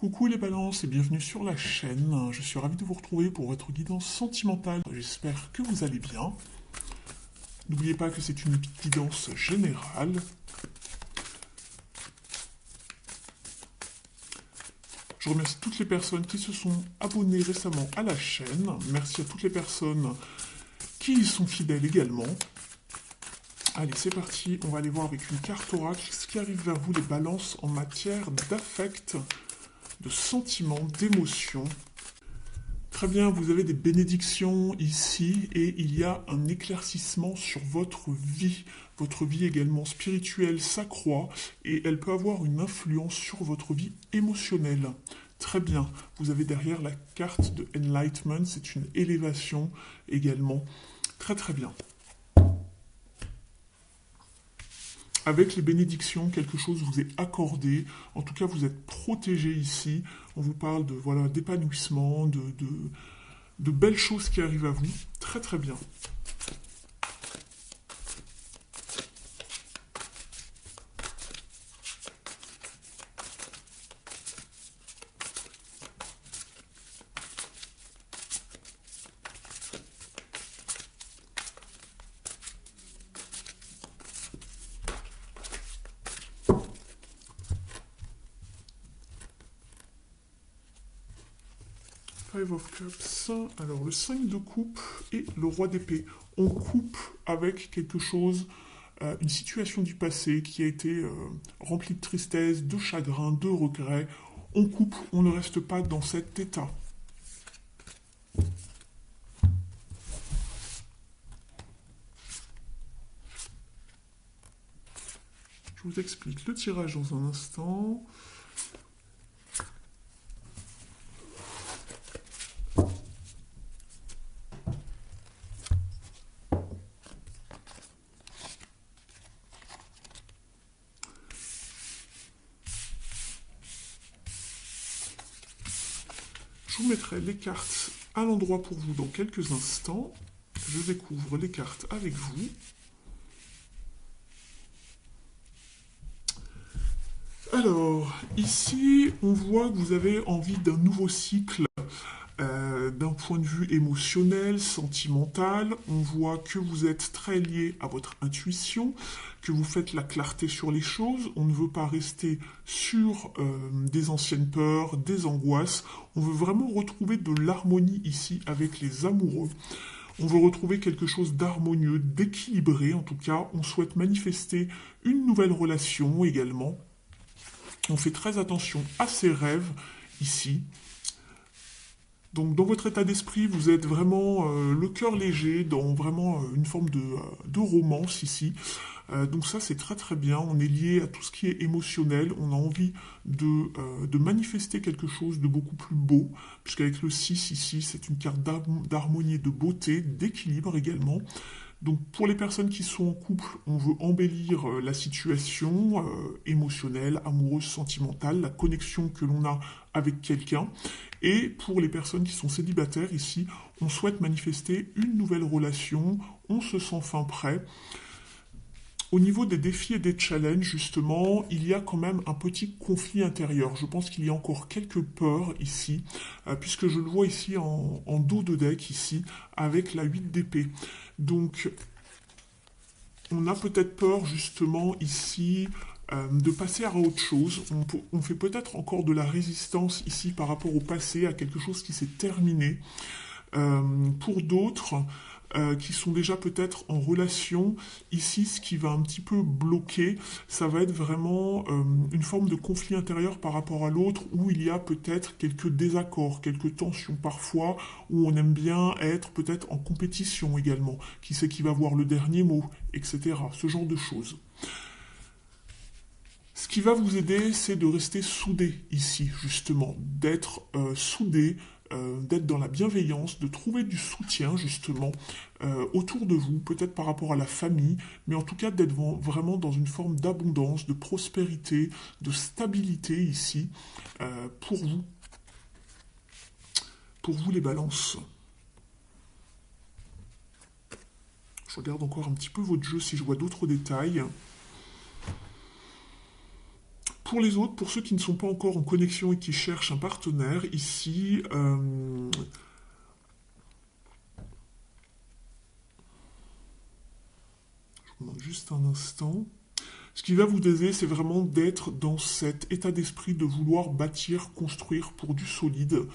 Coucou les balances et bienvenue sur la chaîne. Je suis ravi de vous retrouver pour votre guidance sentimentale. J'espère que vous allez bien. N'oubliez pas que c'est une guidance générale. Je remercie toutes les personnes qui se sont abonnées récemment à la chaîne. Merci à toutes les personnes qui y sont fidèles également. Allez, c'est parti. On va aller voir avec une carte oracle ce qui arrive vers vous les balances en matière d'affect, de sentiments, d'émotions. Très bien, vous avez des bénédictions ici et il y a un éclaircissement sur votre vie. Votre vie également spirituelle s'accroît et elle peut avoir une influence sur votre vie émotionnelle. Très bien, vous avez derrière la carte de Enlightenment, c'est une élévation également. Très très bien. Avec les bénédictions, quelque chose vous est accordé. En tout cas, vous êtes protégé ici. On vous parle de voilà d'épanouissement, de belles choses qui arrivent à vous. Très très bien. Five of Cups, alors le 5 de coupe et le roi d'épée. On coupe avec quelque chose, une situation du passé qui a été remplie de tristesse, de chagrin, de regret. On coupe, on ne reste pas dans cet état. Je vous explique le tirage dans un instant. Je vous mettrai les cartes à l'endroit pour vous dans quelques instants. Je découvre les cartes avec vous. Alors, ici, on voit que vous avez envie d'un nouveau cycle d'un point de vue émotionnel, sentimental. On voit que vous êtes très lié à votre intuition, que vous faites la clarté sur les choses. On ne veut pas rester sur des anciennes peurs, des angoisses. On veut vraiment retrouver de l'harmonie ici avec les amoureux. On veut retrouver quelque chose d'harmonieux, d'équilibré en tout cas. On souhaite manifester une nouvelle relation également. On fait très attention à ses rêves ici. Donc dans votre état d'esprit, vous êtes vraiment le cœur léger, dans vraiment une forme de romance ici. Donc ça c'est très très bien, on est lié à tout ce qui est émotionnel, on a envie de manifester quelque chose de beaucoup plus beau, puisqu'avec le 6 ici, c'est une carte d'harmonie et de beauté, d'équilibre également. Donc pour les personnes qui sont en couple, on veut embellir la situation émotionnelle, amoureuse, sentimentale, la connexion que l'on a avec quelqu'un. Et pour les personnes qui sont célibataires ici, on souhaite manifester une nouvelle relation, on se sent fin prêt. Au niveau des défis et des challenges, justement, il y a quand même un petit conflit intérieur. Je pense qu'il y a encore quelques peurs ici, puisque je le vois ici en dos de deck, ici, avec la 8 d'épée. Donc, on a peut-être peur, justement, ici, de passer à autre chose. On fait peut-être encore de la résistance ici par rapport au passé, à quelque chose qui s'est terminé. Pour d'autres qui sont déjà peut-être en relation, ici ce qui va un petit peu bloquer, ça va être vraiment une forme de conflit intérieur par rapport à l'autre, où il y a peut-être quelques désaccords, quelques tensions parfois, où on aime bien être peut-être en compétition également, qui c'est qui va avoir le dernier mot, etc. Ce genre de choses. Ce qui va vous aider, c'est de rester soudé ici, justement, d'être soudé, d'être dans la bienveillance, de trouver du soutien, justement, autour de vous, peut-être par rapport à la famille, mais en tout cas d'être vraiment dans une forme d'abondance, de prospérité, de stabilité ici, pour vous. Pour vous, les balances. Je regarde encore un petit peu votre jeu si je vois d'autres détails. Pour les autres, pour ceux qui ne sont pas encore en connexion et qui cherchent un partenaire, ici, je vous demande juste un instant. Ce qui va vous aider, c'est vraiment d'être dans cet état d'esprit de vouloir bâtir, construire pour du solide.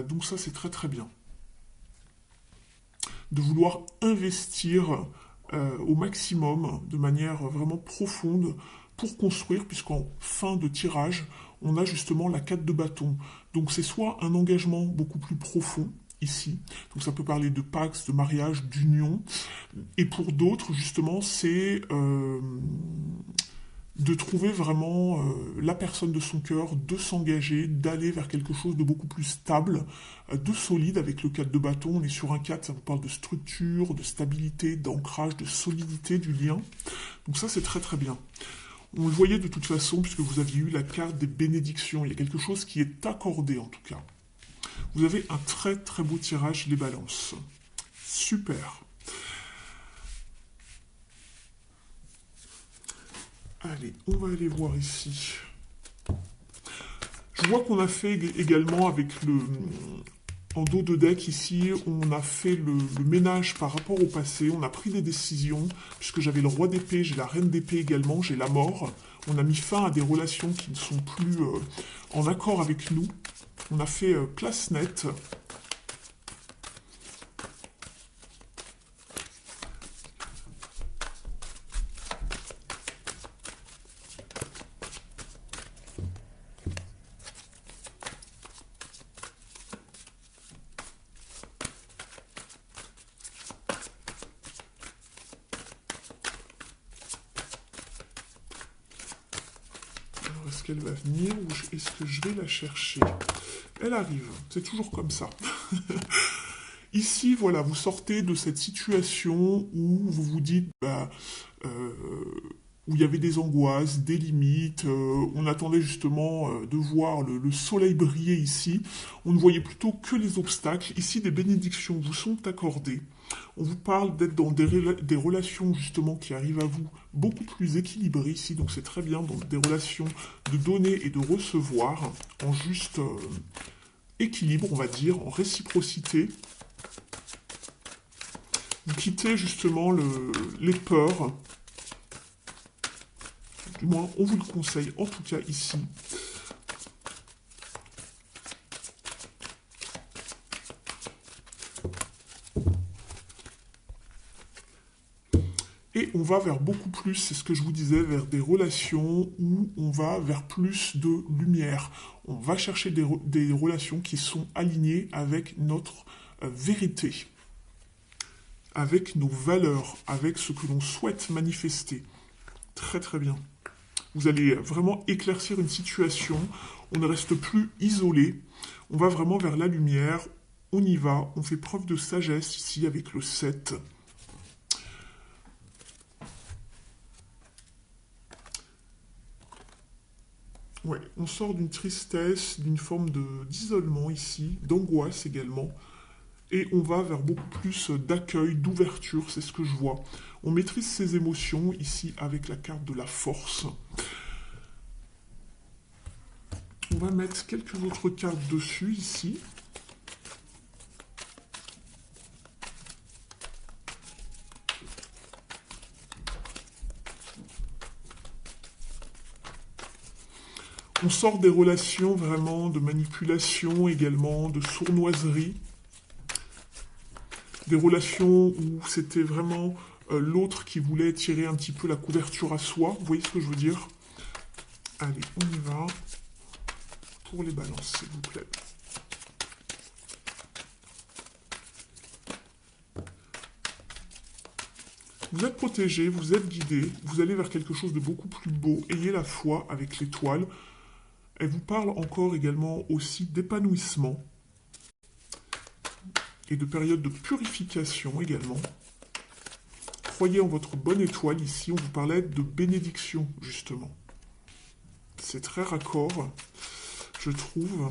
Donc ça, c'est très très bien. De vouloir investir au maximum, de manière vraiment profonde, pour construire, puisqu'en fin de tirage, on a justement la 4 de bâton. Donc c'est soit un engagement beaucoup plus profond, ici, donc ça peut parler de pax, de mariage, d'union, et pour d'autres, justement, c'est de trouver vraiment la personne de son cœur, de s'engager, d'aller vers quelque chose de beaucoup plus stable, de solide. Avec le 4 de bâton, on est sur un 4, ça vous parle de structure, de stabilité, d'ancrage, de solidité du lien. Donc ça, c'est très très bien. On le voyait de toute façon, puisque vous aviez eu la carte des bénédictions. Il y a quelque chose qui est accordé, en tout cas. Vous avez un très très beau tirage, les balances. Super. Allez, on va aller voir ici. Je vois qu'on a fait également avec le... En dos de deck ici, on a fait le ménage par rapport au passé, on a pris des décisions, puisque j'avais le roi d'épée, j'ai la reine d'épée également, j'ai la mort. On a mis fin à des relations qui ne sont plus en accord avec nous. On a fait place nette. Est-ce qu'elle va venir ou est-ce que je vais la chercher? Elle arrive, c'est toujours comme ça. Ici, voilà, vous sortez de cette situation où vous vous dites, euh, où il y avait des angoisses, des limites, on attendait justement de voir le soleil briller ici, on ne voyait plutôt que les obstacles. Ici, des bénédictions vous sont accordées. On vous parle d'être dans des relations justement qui arrivent à vous beaucoup plus équilibrées ici, donc c'est très bien, dans des relations de donner et de recevoir, en juste équilibre, on va dire, en réciprocité. Vous quittez justement les peurs, du moins on vous le conseille, en tout cas ici. Et on va vers beaucoup plus, c'est ce que je vous disais, vers des relations où on va vers plus de lumière. On va chercher des relations qui sont alignées avec notre vérité, avec nos valeurs, avec ce que l'on souhaite manifester. Très très bien. Vous allez vraiment éclaircir une situation, on ne reste plus isolé, on va vraiment vers la lumière, on y va, on fait preuve de sagesse ici avec le 7. Ouais, on sort d'une tristesse, d'une forme d'isolement ici, d'angoisse également, et on va vers beaucoup plus d'accueil, d'ouverture, c'est ce que je vois. On maîtrise ses émotions ici avec la carte de la force. On va mettre quelques autres cartes dessus ici. On sort des relations vraiment de manipulation également, de sournoiserie. Des relations où c'était vraiment l'autre qui voulait tirer un petit peu la couverture à soi. Vous voyez ce que je veux dire? Allez, on y va. Pour les balances, s'il vous plaît. Vous êtes protégé, vous êtes guidé, vous allez vers quelque chose de beaucoup plus beau. Ayez la foi avec l'étoile. Elle vous parle encore également aussi d'épanouissement et de période de purification également. Croyez en votre bonne étoile ici, on vous parlait de bénédiction justement. C'est très raccord, je trouve.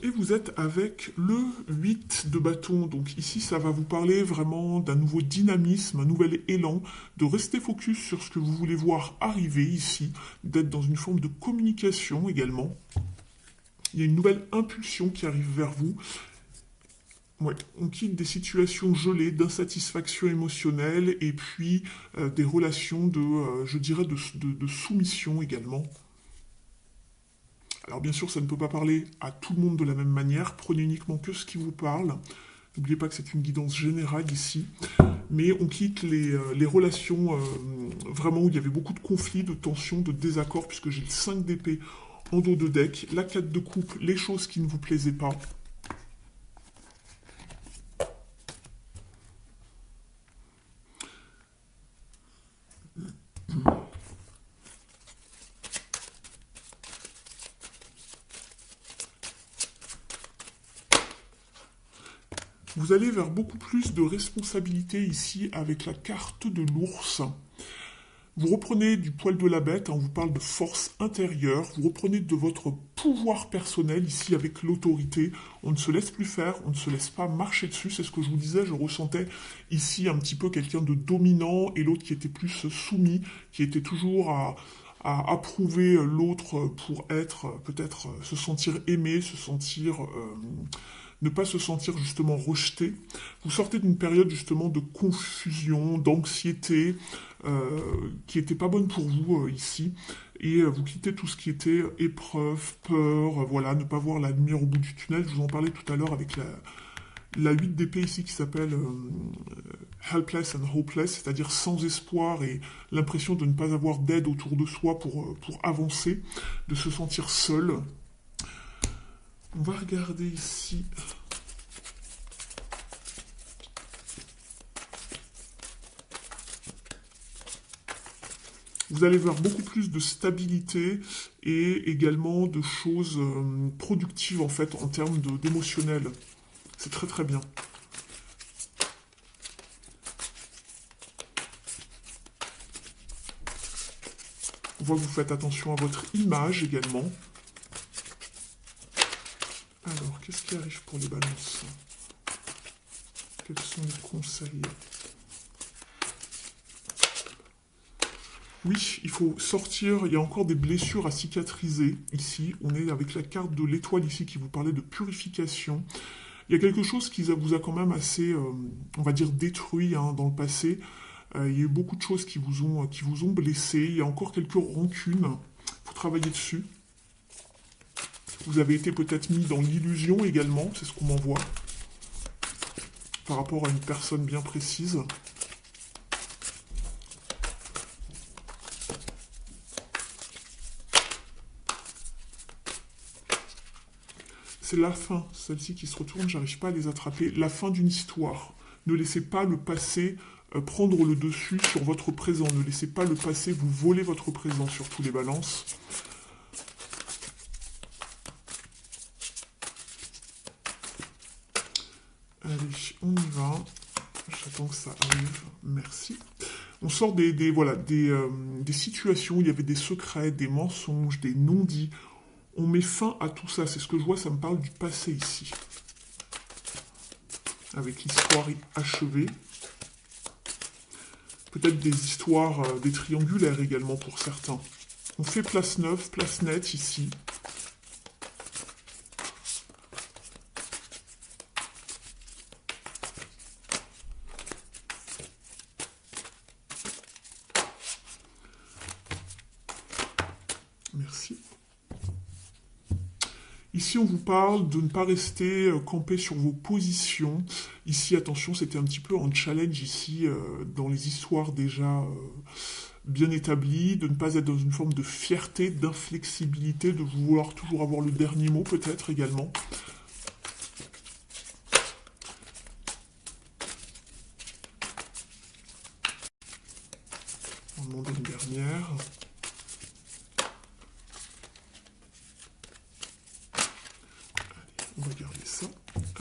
Et vous êtes avec le 8 de bâton. Donc ici, ça va vous parler vraiment d'un nouveau dynamisme, un nouvel élan, de rester focus sur ce que vous voulez voir arriver ici, d'être dans une forme de communication également. Il y a une nouvelle impulsion qui arrive vers vous. Ouais, on quitte des situations gelées, d'insatisfaction émotionnelle et puis des relations je dirais, de soumission également. Alors bien sûr, ça ne peut pas parler à tout le monde de la même manière. Prenez uniquement que ce qui vous parle. N'oubliez pas que c'est une guidance générale ici. Mais on quitte les relations vraiment où il y avait beaucoup de conflits, de tensions, de désaccords, puisque j'ai le 5 d'épée en dos de deck, la 4 de coupe, les choses qui ne vous plaisaient pas. Vous allez vers beaucoup plus de responsabilité ici avec la carte de l'ours. Vous reprenez du poil de la bête, on vous parle de force intérieure, vous reprenez de votre pouvoir personnel ici avec l'autorité. On ne se laisse plus faire, on ne se laisse pas marcher dessus, c'est ce que je vous disais, je ressentais ici un petit peu quelqu'un de dominant et l'autre qui était plus soumis, qui était toujours à approuver l'autre pour être, peut-être se sentir aimé, se sentir ne pas se sentir justement rejeté. Vous sortez d'une période justement de confusion, d'anxiété, qui n'était pas bonne pour vous ici. Et vous quittez tout ce qui était épreuve, peur, voilà, ne pas voir la lumière au bout du tunnel. Je vous en parlais tout à l'heure avec la 8 d'épée ici qui s'appelle helpless and hopeless, c'est-à-dire sans espoir et l'impression de ne pas avoir d'aide autour de soi pour avancer, de se sentir seul. On va regarder ici. Vous allez voir beaucoup plus de stabilité et également de choses productives en fait en termes d'émotionnel. C'est très très bien. On voit que vous faites attention à votre image également. Alors, qu'est-ce qui arrive pour les balances? Quels sont les conseils? Oui, il faut sortir, il y a encore des blessures à cicatriser ici. On est avec la carte de l'étoile ici qui vous parlait de purification. Il y a quelque chose qui vous a quand même assez, on va dire, détruit hein, dans le passé. Il y a eu beaucoup de choses qui vous ont blessé. Il y a encore quelques rancunes. Il faut travailler dessus. Vous avez été peut-être mis dans l'illusion également, c'est ce qu'on m'envoie, par rapport à une personne bien précise. C'est la fin, celle-ci qui se retourne, j'arrive pas à les attraper. La fin d'une histoire. Ne laissez pas le passé prendre le dessus sur votre présent. Ne laissez pas le passé vous voler votre présent sur tous les balances. Allez, on y va. J'attends que ça arrive. Merci. On sort des situations où il y avait des secrets, des mensonges, des non-dits. On met fin à tout ça. C'est ce que je vois, ça me parle du passé ici. Avec l'histoire achevée. Peut-être des histoires, des triangulaires également pour certains. On fait place neuve, place nette ici. Merci. Ici, on vous parle de ne pas rester campé sur vos positions. Ici, attention, c'était un petit peu un challenge ici, dans les histoires déjà bien établies, de ne pas être dans une forme de fierté, d'inflexibilité, de vouloir toujours avoir le dernier mot peut-être également. On va demander une dernière. On va garder ça.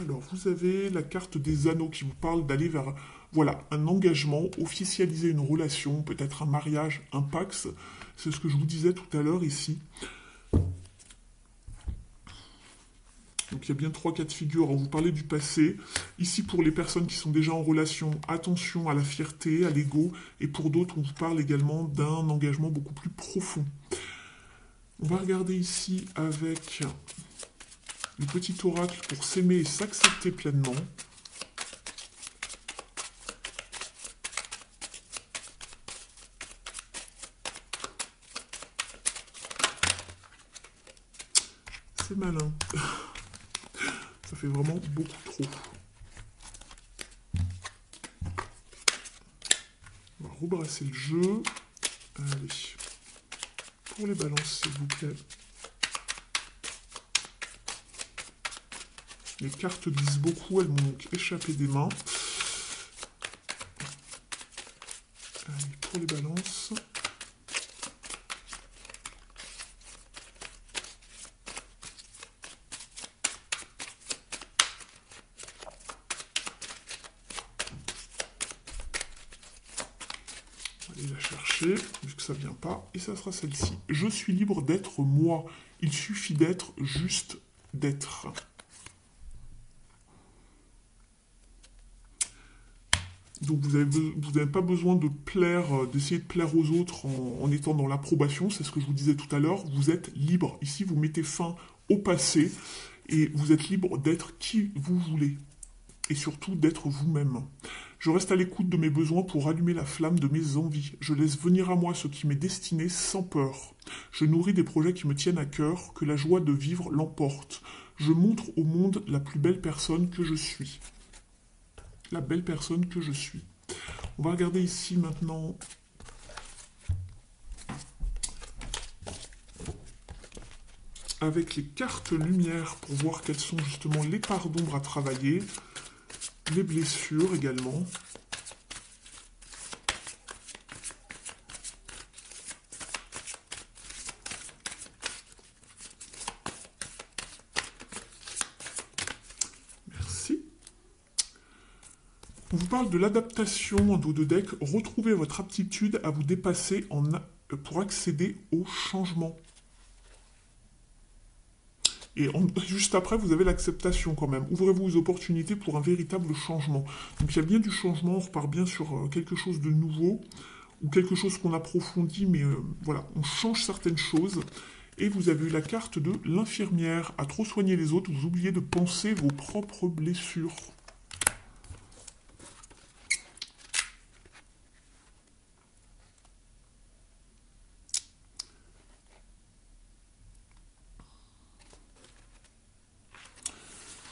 Alors, vous avez la carte des anneaux qui vous parle d'aller vers, voilà, un engagement, officialiser une relation, peut-être un mariage, un pax. C'est ce que je vous disais tout à l'heure ici. Donc il y a bien 3 cas de figure. On vous parlait du passé. Ici, pour les personnes qui sont déjà en relation, attention à la fierté, à l'ego. Et pour d'autres, on vous parle également d'un engagement beaucoup plus profond. On va regarder ici avec le petit oracle pour s'aimer et s'accepter pleinement. C'est malin. Ça fait vraiment beaucoup trop. On va rebrasser le jeu. Allez. Pour les balances, s'il vous plaît. Les cartes glissent beaucoup, elles m'ont donc échappé des mains. Allez, pour les balances. La chercher, vu que ça vient pas, et ça sera celle-ci. Je suis libre d'être moi. Il suffit d'être, juste d'être. Donc vous n'avez pas besoin de plaire, d'essayer de plaire aux autres en étant dans l'approbation, c'est ce que je vous disais tout à l'heure. Vous êtes libre. Ici, vous mettez fin au passé et vous êtes libre d'être qui vous voulez. Et surtout d'être vous-même. Je reste à l'écoute de mes besoins pour allumer la flamme de mes envies. Je laisse venir à moi ce qui m'est destiné sans peur. Je nourris des projets qui me tiennent à cœur, que la joie de vivre l'emporte. Je montre au monde la plus belle personne que je suis. La belle personne que je suis. On va regarder ici maintenant avec les cartes lumière pour voir quelles sont justement les parts d'ombre à travailler. Les blessures également. Merci. On vous parle de l'adaptation en dos de deck. Retrouvez votre aptitude à vous dépasser pour accéder au changement. Et juste après, vous avez l'acceptation quand même. Ouvrez-vous aux opportunités pour un véritable changement. Donc il y a bien du changement, on repart bien sur quelque chose de nouveau, ou quelque chose qu'on approfondit, mais voilà, on change certaines choses. Et vous avez eu la carte de l'infirmière. À trop soigner les autres, vous oubliez de penser vos propres blessures.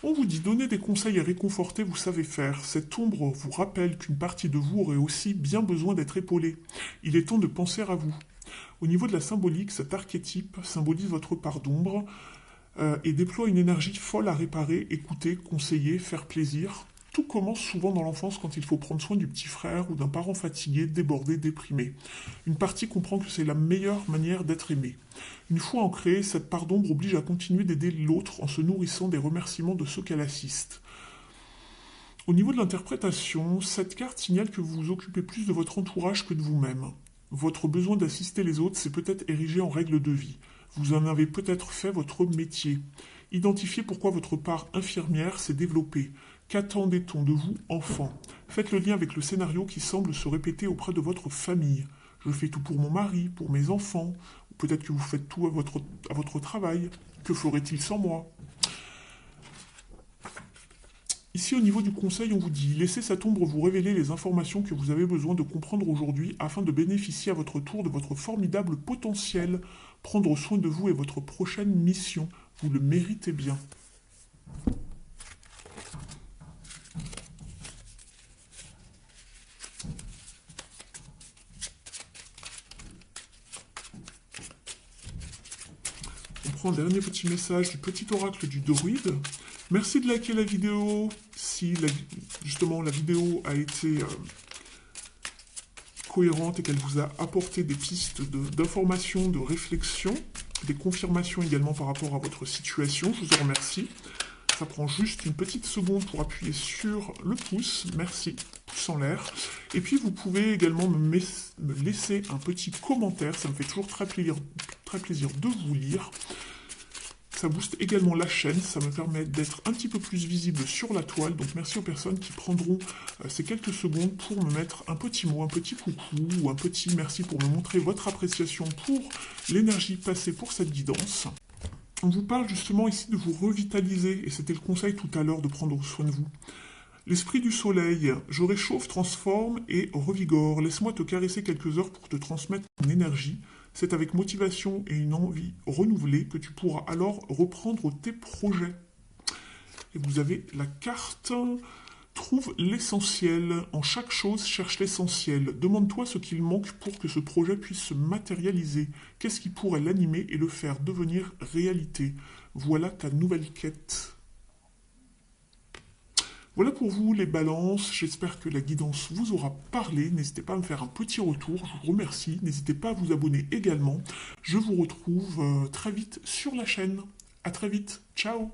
On vous dit donner des conseils et réconforter, vous savez faire. Cette ombre vous rappelle qu'une partie de vous aurait aussi bien besoin d'être épaulée. Il est temps de penser à vous. Au niveau de la symbolique, cet archétype symbolise votre part d'ombre et déploie une énergie folle à réparer, écouter, conseiller, faire plaisir. Tout commence souvent dans l'enfance quand il faut prendre soin du petit frère ou d'un parent fatigué, débordé, déprimé. Une partie comprend que c'est la meilleure manière d'être aimé. Une fois ancrée, cette part d'ombre oblige à continuer d'aider l'autre en se nourrissant des remerciements de ceux qu'elle assiste. Au niveau de l'interprétation, cette carte signale que vous vous occupez plus de votre entourage que de vous-même. Votre besoin d'assister les autres s'est peut-être érigé en règle de vie. Vous en avez peut-être fait votre métier. Identifiez pourquoi votre part infirmière s'est développée. Qu'attendait-on de vous, enfant? Faites le lien avec le scénario qui semble se répéter auprès de votre famille. Je fais tout pour mon mari, pour mes enfants. Ou peut-être que vous faites tout à votre travail. Que ferait-il sans moi? Ici, au niveau du conseil, on vous dit « Laissez cette ombre vous révéler les informations que vous avez besoin de comprendre aujourd'hui afin de bénéficier à votre tour de votre formidable potentiel. Prendre soin de vous est votre prochaine mission. Vous le méritez bien. » On prend un dernier petit message du petit oracle du druide. Merci de liker la vidéo si justement la vidéo a été cohérente et qu'elle vous a apporté des pistes d'information, de réflexion, des confirmations également par rapport à votre situation. Je vous en remercie. Ça prend juste une petite seconde pour appuyer sur le pouce. Merci, pouce en l'air. Et puis vous pouvez également me laisser un petit commentaire. Ça me fait toujours très plaisir de vous lire. Ça booste également la chaîne, ça me permet d'être un petit peu plus visible sur la toile. Donc merci aux personnes qui prendront ces quelques secondes pour me mettre un petit mot, un petit coucou ou un petit merci pour me montrer votre appréciation pour l'énergie passée pour cette guidance. On vous parle justement ici de vous revitaliser, et c'était le conseil tout à l'heure de prendre soin de vous. L'esprit du soleil, je réchauffe, transforme et revigore. Laisse-moi te caresser quelques heures pour te transmettre ton énergie. C'est avec motivation et une envie renouvelée que tu pourras alors reprendre tes projets. Et vous avez la carte. Trouve l'essentiel. En chaque chose, cherche l'essentiel. Demande-toi ce qu'il manque pour que ce projet puisse se matérialiser. Qu'est-ce qui pourrait l'animer et le faire devenir réalité? Voilà ta nouvelle quête. Voilà pour vous les balances, j'espère que la guidance vous aura parlé, n'hésitez pas à me faire un petit retour, je vous remercie, n'hésitez pas à vous abonner également, je vous retrouve très vite sur la chaîne, à très vite, ciao.